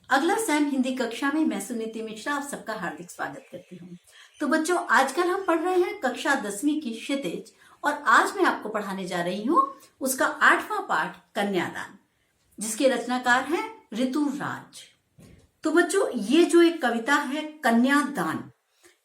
अगला सैम हिंदी कक्षा में मैं सुनीति मिश्रा आप सबका हार्दिक स्वागत करती हूँ। तो बच्चों, आजकल हम पढ़ रहे हैं कक्षा 10वीं की क्षितिज, और आज मैं आपको पढ़ाने जा रही हूँ उसका 8वां पाठ कन्यादान, जिसके रचनाकार हैं ऋतुराज। तो बच्चों, ये जो एक कविता है कन्यादान,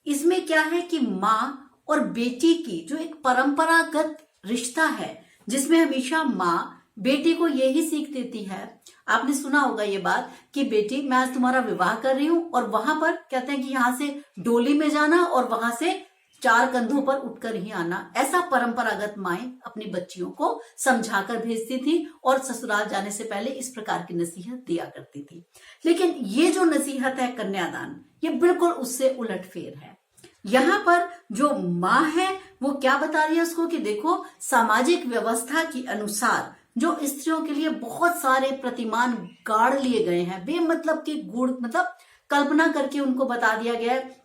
इसमें क्या है कि माँ और बेटी की जो एक परंपरागत रिश्ता है, जिसमें हमेशा माँ बेटी को यही सीख देती है। आपने सुना होगा ये बात कि बेटी, मैं आज तुम्हारा विवाह कर रही हूं, और वहां पर कहते हैं कि यहां से डोली में जाना और वहां से 4 कंधों पर उठकर ही आना। ऐसा परंपरागत माएं अपनी बच्चियों को समझाकर भेजती थी और ससुराल जाने से पहले इस प्रकार की नसीहत दिया करती थी। लेकिन ये जो नसीहत है कन्यादान, ये बिल्कुल उससे उलटफेर है। यहाँ पर जो माँ है वो क्या बता रही है उसको कि देखो, सामाजिक व्यवस्था के अनुसार जो स्त्रियों के लिए बहुत सारे प्रतिमान गाड़ लिए गए हैं, बेमतलब के गुड़, मतलब कल्पना करके उनको बता दिया गया है,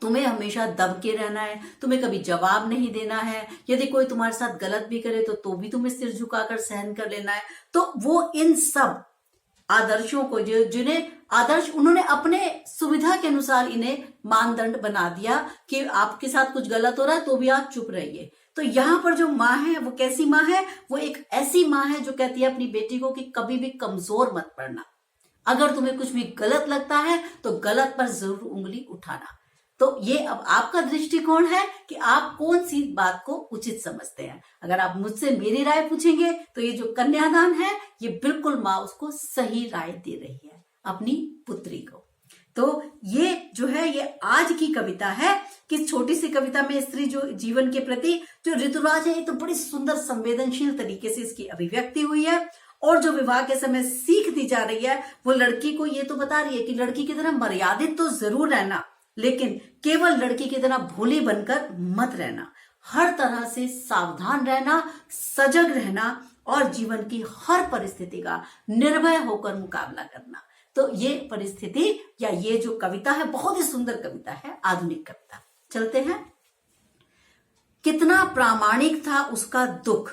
तुम्हें हमेशा दब के रहना है, तुम्हें कभी जवाब नहीं देना है, यदि कोई तुम्हारे साथ गलत भी करे तो भी तुम्हें सिर झुकाकर सहन कर लेना है। तो वो इन सब आदर्शों को, जो जिन्हें आदर्श उन्होंने अपने सुविधा के अनुसार इन्हें मानदंड बना दिया कि आपके साथ कुछ गलत हो रहा है तो भी आप चुप रहिए। तो यहाँ पर जो माँ है वो कैसी माँ है? वो एक ऐसी माँ है जो कहती है अपनी बेटी को कि कभी भी कमजोर मत पड़ना, अगर तुम्हें कुछ भी गलत लगता है तो गलत पर जरूर उंगली उठाना। तो ये अब आपका दृष्टिकोण है कि आप कौन सी बात को उचित समझते हैं। अगर आप मुझसे मेरी राय पूछेंगे तो ये जो कन्यादान है, ये बिल्कुल माँ उसको सही राय दे रही है अपनी पुत्री को। तो ये जो है, ये आज की कविता है कि छोटी सी कविता में स्त्री जो जीवन के प्रति जो ऋतुराज है, ये तो बड़ी सुंदर संवेदनशील तरीके से इसकी अभिव्यक्ति हुई है। और जो विवाह के समय सीख दी जा रही है, वो लड़की को ये तो बता रही है कि लड़की की तरह मर्यादित तो जरूर रहना, लेकिन केवल लड़की की तरह भोली बनकर मत रहना। हर तरह से सावधान रहना, सजग रहना और जीवन की हर परिस्थिति का निर्भय होकर मुकाबला करना। तो ये परिस्थिति या ये जो कविता है, बहुत ही सुंदर कविता है, आधुनिक कविता। चलते हैं। कितना प्रामाणिक था उसका दुख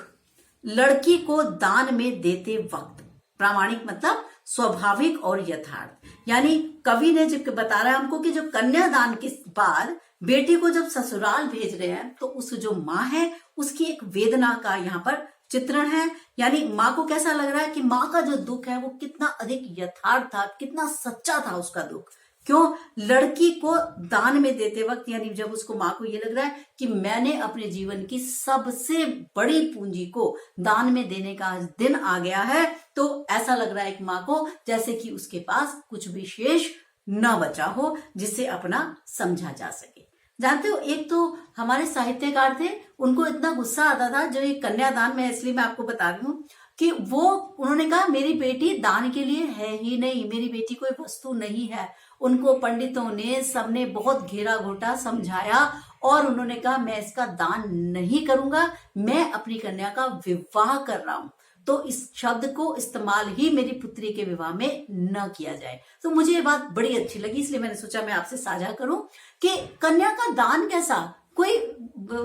लड़की को दान में देते वक्त। प्रामाणिक मतलब स्वाभाविक और यथार्थ। यानी कवि ने जो बता रहा है हमको कि जो कन्यादान के बाद बेटी को जब ससुराल भेज रहे हैं, तो उस जो माँ है उसकी एक वेदना का यहाँ पर चित्रण है। यानी माँ को कैसा लग रहा है कि माँ का जो दुख है वो कितना अधिक यथार्थ था, कितना सच्चा था उसका दुख। क्यों? लड़की को दान में देते वक्त, यानी जब उसको, माँ को ये लग रहा है कि मैंने अपने जीवन की सबसे बड़ी पूंजी को दान में देने का आज दिन आ गया है, तो ऐसा लग रहा है एक माँ को जैसे कि उसके पास कुछ विशेष न बचा हो जिससे अपना समझा जा सके। जानते हो, एक तो हमारे साहित्यकार थे, उनको इतना गुस्सा आता था जो ये कन्यादान में, इसलिए मैं आपको बता रही हूँ कि उन्होंने कहा मेरी बेटी दान के लिए है ही नहीं, मेरी बेटी कोई वस्तु नहीं है। उनको पंडितों ने, सबने बहुत घेरा घोटा समझाया और उन्होंने कहा मैं इसका दान नहीं करूंगा, मैं अपनी कन्या का विवाह कर रहा हूं, तो इस शब्द को इस्तेमाल ही मेरी पुत्री के विवाह में न किया जाए। तो मुझे ये बात बड़ी अच्छी लगी, इसलिए मैंने सोचा मैं आपसे साझा करूं कि कन्या का दान कैसा, कोई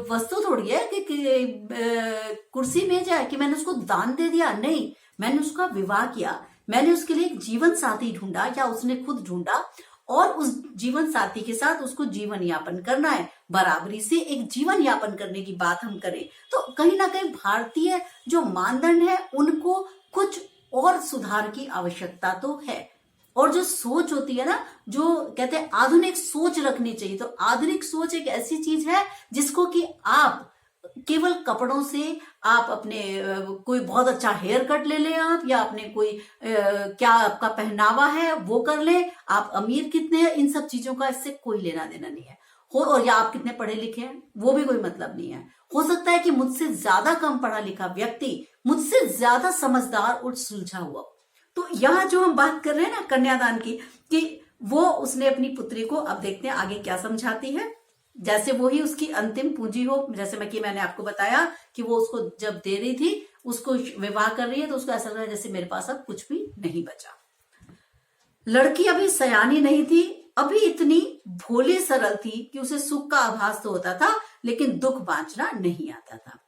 वस्तु थोड़ी है कि कुर्सी मेज है कि मैंने उसको दान दे दिया। नहीं, मैंने उसका विवाह किया, मैंने उसके लिए एक जीवन साथी ढूंढा या उसने खुद ढूंढा, और उस जीवन साथी के साथ उसको जीवन यापन करना है। बराबरी से एक जीवन यापन करने की बात हम करें तो कहीं ना कहीं भारतीय जो मानदंड है उनको कुछ और सुधार की आवश्यकता तो है। और जो सोच होती है ना, जो कहते हैं आधुनिक सोच रखनी चाहिए, तो आधुनिक सोच एक ऐसी चीज है जिसको कि आप केवल कपड़ों से, आप अपने कोई बहुत अच्छा हेयर कट ले लें आप, या अपने कोई क्या आपका पहनावा है वो कर लें, आप अमीर कितने हैं, इन सब चीजों का इससे कोई लेना देना नहीं है। और या आप कितने पढ़े लिखे हैं वो भी कोई मतलब नहीं है। हो सकता है कि मुझसे ज्यादा कम पढ़ा लिखा व्यक्ति मुझसे ज्यादा समझदार और सुलझा हुआ। तो यहाँ जो हम बात कर रहे हैं ना कन्यादान की, कि वो उसने अपनी पुत्री को, अब देखते हैं आगे क्या समझाती है, जैसे वो ही उसकी अंतिम पूंजी हो। जैसे मैंने आपको बताया कि वो उसको जब दे रही थी, उसको विवाह कर रही है, तो उसको ऐसा लग रहा है जैसे मेरे पास अब कुछ भी नहीं बचा। लड़की अभी सयानी नहीं थी, अभी इतनी भोली सरल थी कि उसे सुख का आभास तो होता था लेकिन दुख बांचना नहीं आता था।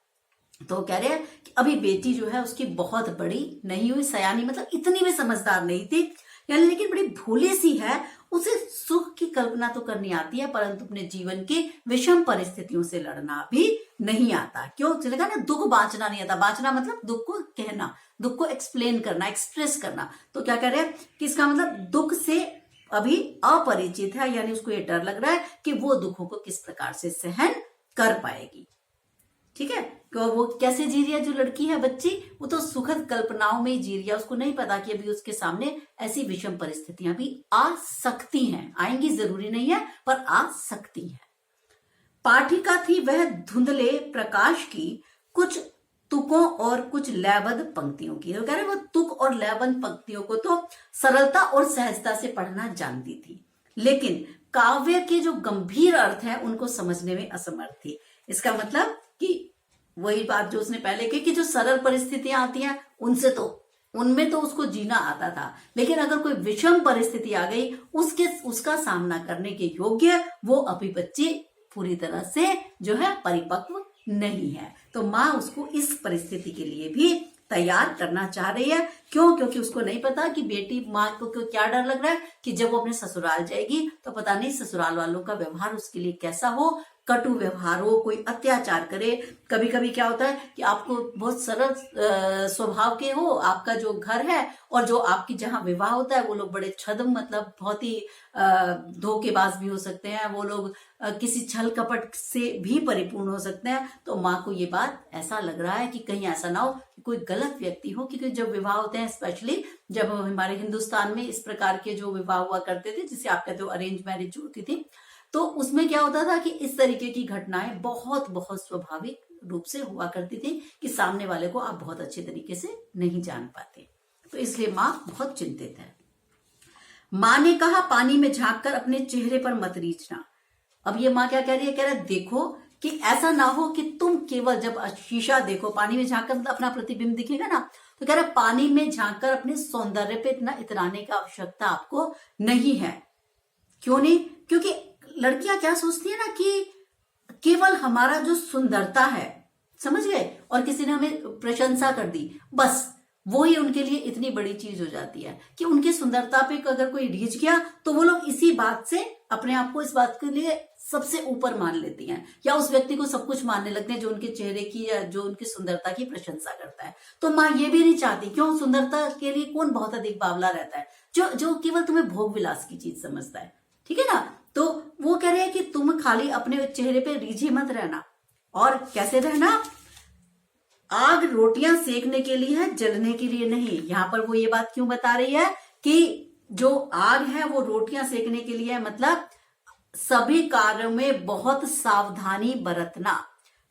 तो कह रहे हैं कि अभी बेटी जो है उसकी बहुत बड़ी नहीं हुई, सयानी मतलब इतनी भी समझदार नहीं थी यानी लेकिन बड़ी भोली सी है, उसे सुख की कल्पना तो करनी आती है परंतु अपने जीवन की विषम परिस्थितियों से लड़ना भी नहीं आता। क्यों चलेगा ना, दुख बांचना नहीं आता। बांचना मतलब दुख को कहना, दुख को एक्सप्लेन करना, एक्सप्रेस करना। तो क्या कह रहे हैं कि इसका मतलब दुख से अभी अपरिचित है, यानी उसको ये डर लग रहा है कि वो दुखों को किस प्रकार से सहन कर पाएगी। ठीक है, तो वो कैसे जी रही है जो लड़की है, बच्ची, वो तो सुखद कल्पनाओं में ही जी रही है। उसको नहीं पता कि अभी उसके सामने ऐसी विषम परिस्थितियां भी आ सकती हैं, आएंगी जरूरी नहीं है पर आ सकती है। पाठिका थी वह धुंधले प्रकाश की, कुछ तुकों और कुछ लयबद्ध पंक्तियों की। तो कह रहे वो तुक और लयबद्ध पंक्तियों को तो सरलता और सहजता से पढ़ना जानती थी, लेकिन काव्य के जो गंभीर अर्थ है उनको समझने में असमर्थ थी। इसका मतलब कि वही बात जो उसने पहले कही कि जो सरल परिस्थितियां आती हैं उनमें तो उसको जीना आता था, लेकिन अगर कोई विषम परिस्थिति आ गई उसका सामना करने के योग्य वो अभी बच्ची पूरी तरह से जो है परिपक्व नहीं है। तो माँ उसको इस परिस्थिति के लिए भी तैयार करना चाह रही है। क्यों? क्योंकि उसको नहीं पता कि बेटी, माँ को क्या डर लग रहा है कि जब वो अपने ससुराल जाएगी तो पता नहीं ससुराल वालों का व्यवहार उसके लिए कैसा हो, कटु व्यवहार हो, कोई अत्याचार करे। कभी कभी क्या होता है कि आपको बहुत सरल स्वभाव के हो, आपका जो घर है और जो आपकी जहाँ विवाह होता है वो लोग बड़े छद्म, मतलब बहुत ही धोखेबाज भी हो सकते हैं, वो लोग किसी छल कपट से भी परिपूर्ण हो सकते हैं। तो माँ को ये बात ऐसा लग रहा है कि कहीं ऐसा ना हो कि कोई गलत व्यक्ति हो, क्योंकि जब विवाह होते हैं, स्पेशली जब हमारे हिंदुस्तान में इस प्रकार के जो विवाह हुआ करते थे जिसे आप कहते हो अरेंज मैरिज होती थी, तो उसमें क्या होता था कि इस तरीके की घटनाएं बहुत बहुत स्वाभाविक रूप से हुआ करती थी कि सामने वाले को आप बहुत अच्छे तरीके से नहीं जान पाते। तो इसलिए माँ बहुत चिंतित है। माँ ने कहा, पानी में झांककर अपने चेहरे पर मत रीझना। अब ये माँ क्या कह रही है? कह रहा है देखो कि ऐसा ना हो कि तुम केवल जब शीशा देखो, पानी में झांककर मतलब अपना प्रतिबिंब दिखेगा ना, तो कह रहा है पानी में झांककर अपने सौंदर्य पे इतना इतराने की आवश्यकता आपको नहीं है। क्यों नहीं? क्योंकि लड़कियां क्या सोचती है ना कि केवल हमारा जो सुंदरता है, समझ गए, और किसी ने हमें प्रशंसा कर दी, बस वो ही उनके लिए इतनी बड़ी चीज हो जाती है कि उनकी सुंदरता पे अगर कोई रीझ गया तो वो लोग इसी बात से अपने आप को इस बात के लिए सबसे ऊपर मान लेती हैं, या उस व्यक्ति को सब कुछ मानने लगते हैं जो उनके चेहरे की या जो उनकी सुंदरता की प्रशंसा करता है। तो माँ ये भी नहीं चाहती। क्यों? सुंदरता के लिए कौन बहुत अधिक बावला रहता है जो केवल तुम्हें भोग विलास की चीज समझता है। ठीक है ना? तो वो कह रहे हैं कि तुम खाली अपने चेहरे पे रीझे मत रहना। और कैसे रहना? आग रोटियां सेकने के लिए है, जलने के लिए नहीं। यहां पर वो ये बात क्यों बता रही है कि जो आग है वो रोटियां सेकने के लिए है, मतलब सभी कार्यों में बहुत सावधानी बरतना,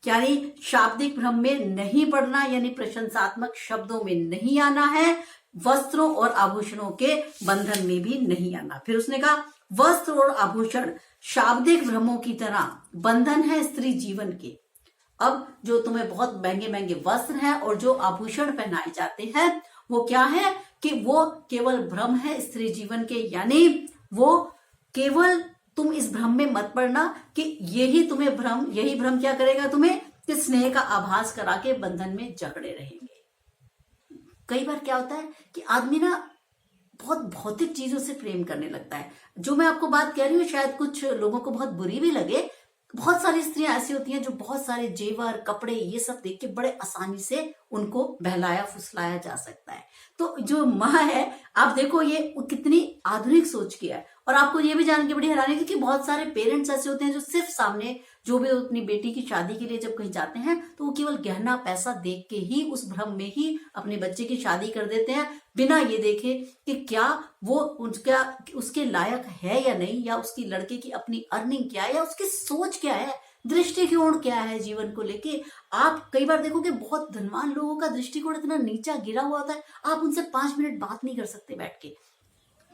यानी शाब्दिक भ्रम में नहीं पड़ना, यानी प्रशंसात्मक शब्दों में नहीं आना है, वस्त्रों और आभूषणों के बंधन में भी नहीं आना। फिर उसने कहा वस्त्र और आभूषण शाब्दिक भ्रमों की तरह बंधन है स्त्री जीवन के। अब जो तुम्हें बहुत महंगे महंगे वस्त्र हैं और जो आभूषण पहनाए जाते हैं वो क्या है कि वो केवल भ्रम है स्त्री जीवन के, यानी वो केवल तुम इस भ्रम में मत पड़ना कि यही भ्रम क्या करेगा तुम्हें कि स्नेह का आभास करा के बंधन में जकड़े रहेंगे। कई बार क्या होता है कि आदमी ना बहुत भौतिक चीजों से प्रेम करने लगता है। जो मैं आपको बात कह रही हूँ शायद कुछ लोगों को बहुत बुरी भी लगे। बहुत सारी स्त्रियां ऐसी होती हैं जो बहुत सारे जेवर, कपड़े, ये सब देख के बड़े आसानी से उनको बहलाया फुसलाया जा सकता है। तो जो माँ है, आप देखो ये कितनी आधुनिक सोच की है। और आपको ये भी जान के बड़ी हैरानी होगी कि बहुत सारे पेरेंट्स ऐसे होते हैं जो सिर्फ सामने जो भी अपनी बेटी की शादी के लिए जब कहीं जाते हैं तो वो केवल गहना पैसा देख के ही उस भ्रम में ही अपने बच्चे की शादी कर देते हैं, बिना ये देखे कि क्या वो उसके लायक है या नहीं, या उसकी लड़के की अपनी अर्निंग क्या है, या उसकी सोच क्या है, दृष्टिकोण क्या है जीवन को लेके। आप कई बार देखोगे बहुत धनवान लोगों का दृष्टिकोण इतना नीचा गिरा हुआ होता है, आप उनसे 5 मिनट बात नहीं कर सकते बैठ के।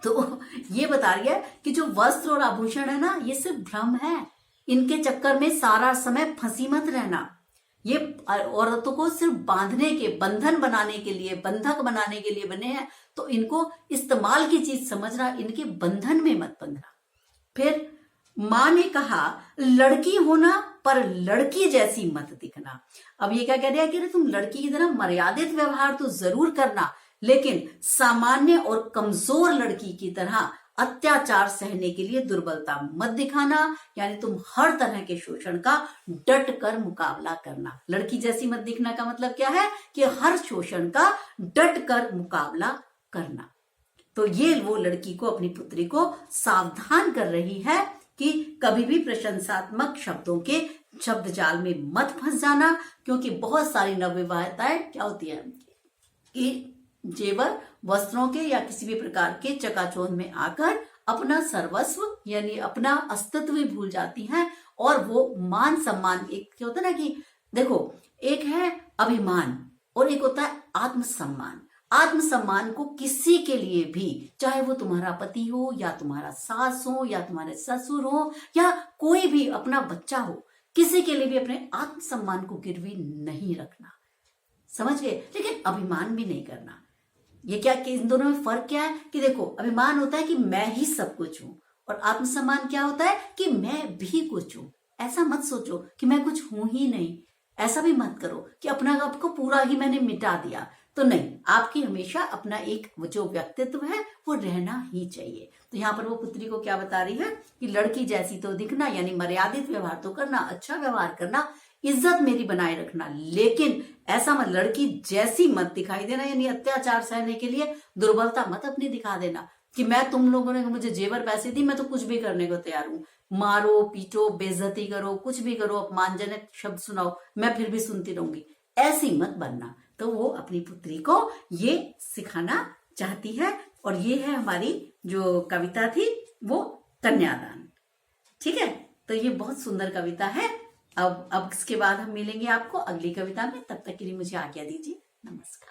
तो ये बता रही है कि जो वस्त्र और आभूषण है ना, ये सिर्फ भ्रम है। इनके चक्कर में सारा समय फंसी मत रहना। ये औरतों को सिर्फ बांधने के, बंधन बनाने के लिए, बंधक बनाने के लिए बने हैं। तो इनको इस्तेमाल की चीज समझना, इनके बंधन में मत बंधना। फिर माँ ने कहा लड़की होना पर लड़की जैसी मत दिखना। अब ये क्या कह रहा है कि तुम लड़की की तरह मर्यादित व्यवहार तो जरूर करना, लेकिन सामान्य और कमजोर लड़की की तरह अत्याचार सहने के लिए दुर्बलता मत दिखाना, यानी तुम हर तरह के शोषण का डट कर मुकाबला करना। लड़की जैसी मत दिखना का मतलब क्या है कि हर शोषण का डट कर मुकाबला करना। तो ये वो लड़की को, अपनी पुत्री को सावधान कर रही है कि कभी भी प्रशंसात्मक शब्दों के शब्द जाल में मत फंस जाना, क्योंकि बहुत सारी नवविवाहिताएं क्या होती है कि जेवर वस्त्रों के या किसी भी प्रकार के चकाचौंध में आकर अपना सर्वस्व यानी अपना अस्तित्व ही भूल जाती हैं, और वो मान सम्मान, एक क्या होता है ना कि देखो, एक है अभिमान और एक होता है आत्मसम्मान। आत्मसम्मान को किसी के लिए भी, चाहे वो तुम्हारा पति हो या तुम्हारा सास हो या तुम्हारे ससुर हो या कोई भी अपना बच्चा हो, किसी के लिए भी अपने आत्मसम्मान को गिरवी नहीं रखना, समझ गए? लेकिन अभिमान भी नहीं करना। ये क्या कि इन दोनों में फर्क क्या है कि देखो, अभिमान होता है कि मैं ही सब कुछ हूं, और आत्मसम्मान क्या होता है कि मैं भी कुछ हूं। ऐसा मत सोचो कि मैं कुछ हूं ही नहीं, ऐसा भी मत करो कि अपना आपको पूरा ही मैंने मिटा दिया, तो नहीं, आपकी हमेशा अपना एक जो व्यक्तित्व है वो रहना ही चाहिए। तो यहाँ पर वो पुत्री को क्या बता रही है कि लड़की जैसी तो दिखना, यानी मर्यादित व्यवहार तो करना, अच्छा व्यवहार करना, इज्जत मेरी बनाए रखना, लेकिन ऐसा मत लड़की जैसी मत दिखाई देना, यानी अत्याचार सहने के लिए दुर्बलता मत अपनी दिखा देना कि मैं, तुम लोगों ने मुझे जेवर पैसे दी, मैं तो कुछ भी करने को तैयार हूं, मारो पीटो बेइज्जती करो, कुछ भी करो, अपमानजनक शब्द सुनाओ, मैं फिर भी सुनती रहूंगी, ऐसी मत बनना। तो वो अपनी पुत्री को ये सिखाना चाहती है, और ये है हमारी जो कविता थी वो कन्यादान। ठीक है, तो ये बहुत सुंदर कविता है। अब इसके बाद हम मिलेंगे आपको अगली कविता में, तब तक के लिए मुझे आज्ञा दीजिए, नमस्कार।